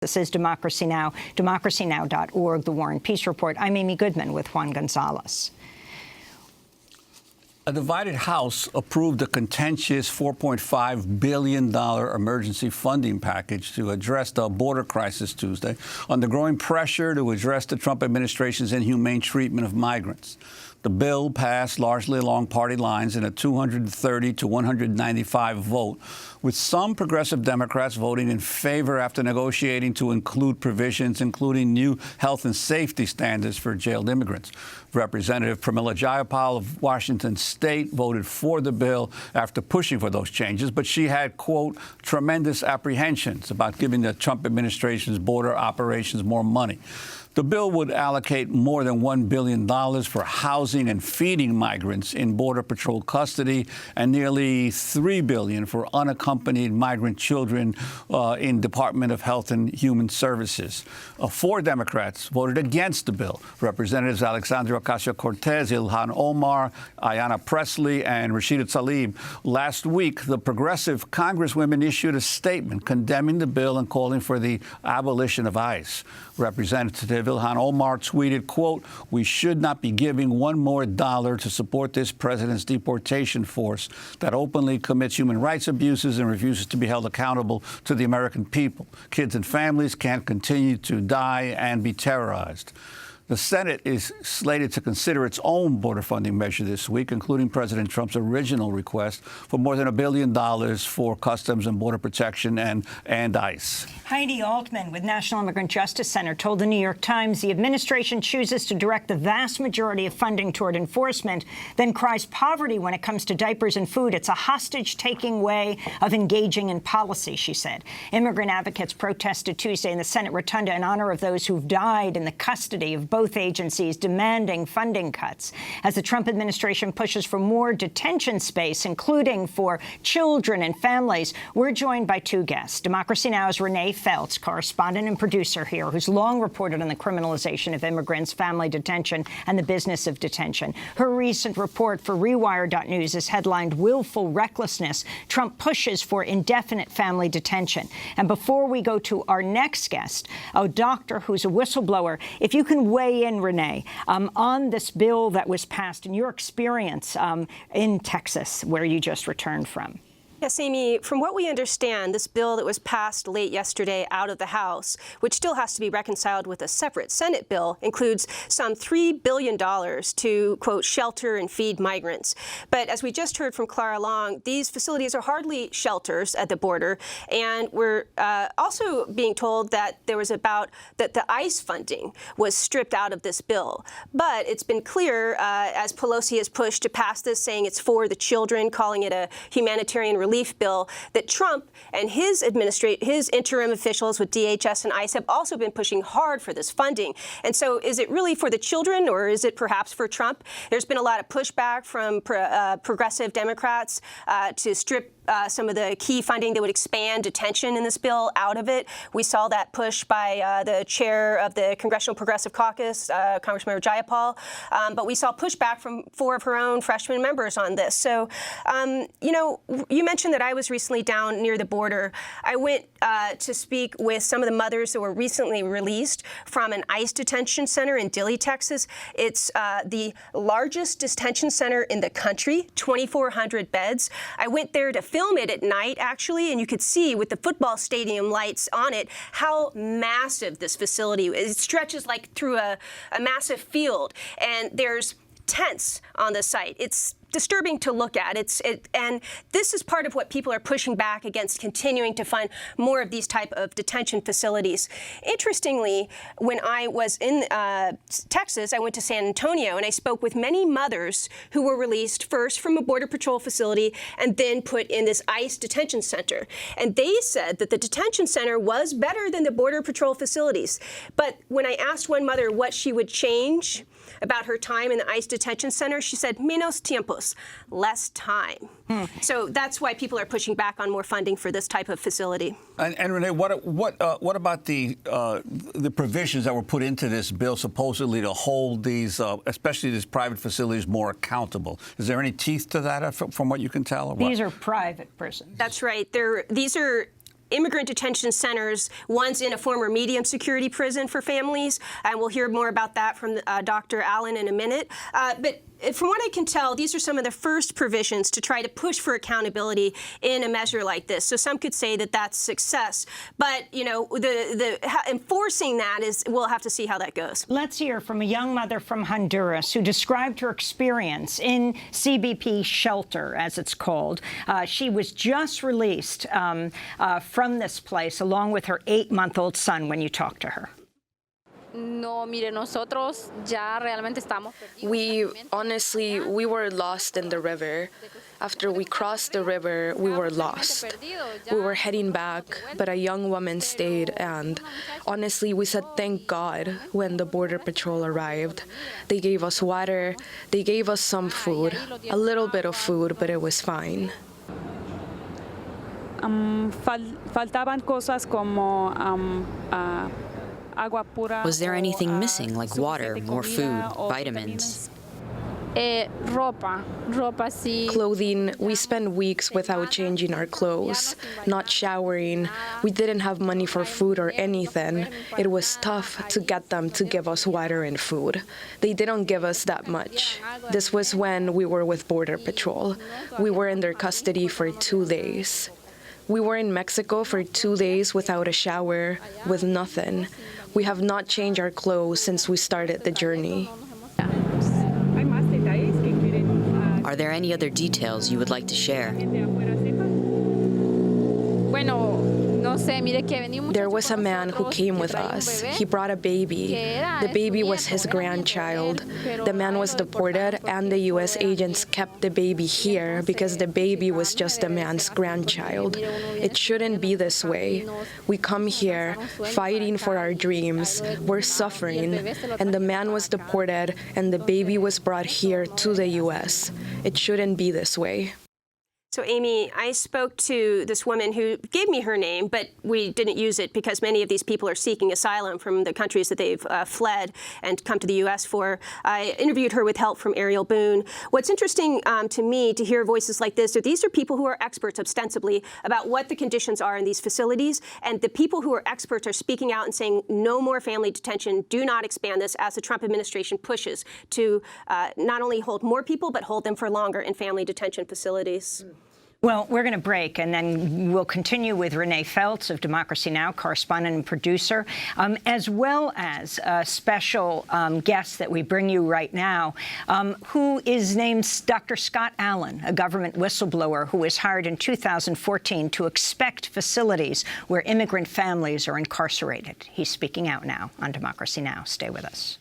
This is Democracy Now!, democracynow.org, The War and Peace Report. I'm Amy Goodman with Juan Gonzalez. A divided House approved a contentious $4.5 billion emergency funding package to address the border crisis Tuesday, under growing pressure to address the Trump administration's inhumane treatment of migrants. The bill passed largely along party lines in a 230 to 195 vote, with some progressive Democrats voting in favor after negotiating to include provisions including new health and safety standards for jailed immigrants. Representative Pramila Jayapal of Washington State voted for the bill after pushing for those changes, but she had, quote, tremendous apprehensions about giving the Trump administration's border operations more money. The bill would allocate more than $1 billion for housing and feeding migrants in Border Patrol custody and nearly $3 billion for unaccompanied migrant children in Department of Health and Human Services. 4 Democrats voted against the bill. Representatives Alexandria Ocasio-Cortez, Ilhan Omar, Ayanna Pressley, and Rashida Tlaib. Last week, the progressive congresswomen issued a statement condemning the bill and calling for the abolition of ICE. Representative Ilhan Omar tweeted, quote, "We should not be giving one more dollar to support this president's deportation force that openly commits human rights abuses and refuses to be held accountable to the American people. Kids and families can't continue to die and be terrorized." The Senate is slated to consider its own border funding measure this week, including President Trump's original request for more than $1 billion for Customs and Border Protection and ICE. Heidi Altman with National Immigrant Justice Center told the New York Times the administration chooses to direct the vast majority of funding toward enforcement, then cries poverty when it comes to diapers and food. It's a hostage-taking way of engaging in policy, she said. Immigrant advocates protested Tuesday in the Senate rotunda in honor of those who've died in the custody of both agencies, demanding funding cuts. As the Trump administration pushes for more detention space, including for children and families, we're joined by 2 guests. Democracy Now!'s Renée Feltz, correspondent and producer here, who's long reported on the criminalization of immigrants, family detention, and the business of detention. Her recent report for Rewire.News is headlined "Willful Recklessness. Trump pushes for indefinite family detention." And before we go to our next guest, a doctor who's a whistleblower, if you can weigh in, Renée, on this bill that was passed and your experience in Texas, where you just returned from. Yes, Amy, from what we understand, this bill that was passed late yesterday out of the House, which still has to be reconciled with a separate Senate bill, includes some $3 billion to, quote, shelter and feed migrants. But as we just heard from Clara Long, these facilities are hardly shelters at the border. And we're also being told that there was that the ICE funding was stripped out of this bill. But it's been clear, as Pelosi has pushed to pass this, saying it's for the children, calling it a humanitarian relief bill, that Trump and his interim officials with DHS and ICE have also been pushing hard for this funding. And so is it really for the children, or is it perhaps for Trump? There's been a lot of pushback from progressive Democrats to strip some of the key funding that would expand detention in this bill out of it. We saw that push by the chair of the Congressional Progressive Caucus, Congressmember Jayapal, but we saw pushback from 4 of her own freshman members on this. So, you know, you mentioned that I was recently down near the border. I went to speak with some of the mothers that were recently released from an ICE detention center in Dilley, Texas. It's the largest detention center in the country, 2,400 beds. I went there to film it at night, actually, and you could see with the football stadium lights on it how massive this facility is. It stretches like through a massive field, and there's tents on the site. It's disturbing to look at. And this is part of what people are pushing back against, continuing to fund more of these type of detention facilities. Interestingly, when I was in Texas, I went to San Antonio and I spoke with many mothers who were released first from a Border Patrol facility and then put in this ICE detention center. And they said that the detention center was better than the Border Patrol facilities. But when I asked one mother what she would change about her time in the ICE detention center, she said, menos tiempos, less time. So that's why people are pushing back on more funding for this type of facility. And Renée, what about the provisions that were put into this bill supposedly to hold these, especially these private facilities, more accountable? Is there any teeth to that from what you can tell? Or what? These are private prisons. That's right. These are immigrant detention centers, one's in a former medium security prison for families, and we'll hear more about that from Dr. Allen in a minute. But from what I can tell, these are some of the first provisions to try to push for accountability in a measure like this. So some could say that that's success. But, you know, enforcing that is, we'll have to see how that goes. Let's hear from a young mother from Honduras who described her experience in CBP shelter, as it's called. She was just released from this place along with her 8-month-old son when you talked to her. No, mire, nosotros ya realmente estamos perdidos. We were lost in the river. After we crossed the river, we were lost. We were heading back, but a young woman stayed, and honestly, we said thank God when the Border Patrol arrived. They gave us water, they gave us some food, a little bit of food, but it was fine. Faltaban cosas como Was there anything missing, like water, more food, vitamins? ropa sí. Clothing, we spent weeks without changing our clothes, not showering. We didn't have money for food or anything. It was tough to get them to give us water and food. They didn't give us that much. This was when we were with Border Patrol. We were in their custody for 2 days. We were in Mexico for 2 days without a shower, with nothing. We have not changed our clothes since we started the journey. Are there any other details you would like to share? There was a man who came with us. He brought a baby. The baby was his grandchild. The man was deported, and the U.S. agents kept the baby here because the baby was just the man's grandchild. It shouldn't be this way. We come here fighting for our dreams. We're suffering, and the man was deported, and the baby was brought here to the U.S. It shouldn't be this way. So, Amy, I spoke to this woman who gave me her name, but we didn't use it because many of these people are seeking asylum from the countries that they've fled and come to the U.S. for. I interviewed her with help from Ariel Boone. What's interesting to me to hear voices like this, these are people who are experts ostensibly about what the conditions are in these facilities, and the people who are experts are speaking out and saying no more family detention, do not expand this, as the Trump administration pushes to not only hold more people, but hold them for longer in family detention facilities. Well, we're going to break, and then we'll continue with Renée Feltz of Democracy Now!, correspondent and producer, as well as a special guest that we bring you right now, who is named Dr. Scott Allen, a government whistleblower who was hired in 2014 to inspect facilities where immigrant families are incarcerated. He's speaking out now on Democracy Now! Stay with us.